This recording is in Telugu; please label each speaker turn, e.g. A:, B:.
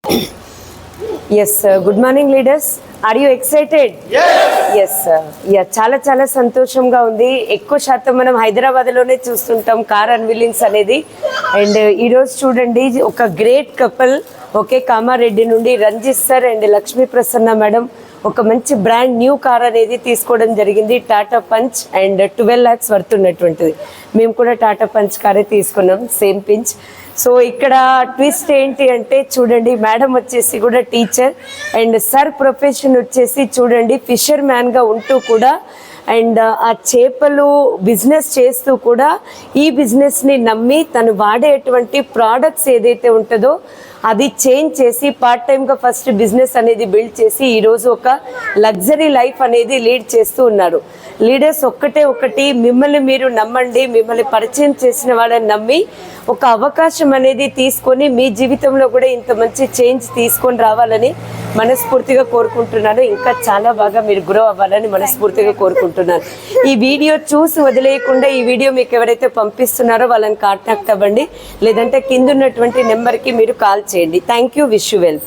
A: Yes, sir. Good morning, leaders. Are you excited? Yes, sir. Yeah, చాలా సంతోషంగా ఉంది. ఎక్కువ శాతం మనం హైదరాబాద్లోనే చూస్తుంటాం కార్ అన్వీలింగ్స్ అనేది. అండ్ ఈరోజు చూడండి ఒక గ్రేట్ కపుల్, ఓకే, కామారెడ్డి నుండి Ranjith sir and Lakshmi Prasanna madam ఒక మంచి బ్రాండ్ న్యూ కార్ అనేది తీసుకోవడం జరిగింది. Tata Punch and 12 lakhs worth ఉన్నటువంటిది. మేము కూడా టాటా పంచ్ కారే తీసుకున్నాం, సేమ్ పించ్. సో ఇక్కడ ట్విస్ట్ ఏంటి అంటే చూడండి, మేడం వచ్చేసి కూడా టీచర్ అండ్ సార్ ప్రొఫెషన్ వచ్చేసి చూడండి ఫిషర్ మ్యాన్గా ఉంటూ కూడా అండ్ ఆ చేపలు బిజినెస్ చేస్తూ కూడా ఈ బిజినెస్ని నమ్మి తను వాడేటువంటి ప్రోడక్ట్స్ ఏదైతే ఉంటుందో అది చేంజ్ చేసి పార్ట్ టైంగా ఫస్ట్ బిజినెస్ అనేది బిల్డ్ చేసి ఈరోజు ఒక లగ్జరీ లైఫ్ అనేది లీడ్ చేస్తూ ఉన్నారు. లీడర్స్ ఒకటి మిమ్మల్ని మీరు నమ్మండి, మిమ్మల్ని పరిచయం చేసిన వాళ్ళని నమ్మి ఒక అవకాశం అనేది తీసుకొని మీ జీవితంలో కూడా ఇంత మంచి చేంజ్ తీసుకొని రావాలని మనస్ఫూర్తిగా కోరుకుంటున్నాను. ఇంకా చాలా బాగా మీరు గ్రో అవ్వాలని మనస్ఫూర్తిగా కోరుకుంటున్నాను. ఈ వీడియో చూసి వదిలేయకుండా ఈ వీడియో మీకు ఎవరైతే పంపిస్తున్నారో వాళ్ళని కాంటాక్ట్ అవ్వండి, లేదంటే కింద ఉన్నటువంటి నెంబర్కి మీరు కాల్ చేయండి. Thank you, wish you well.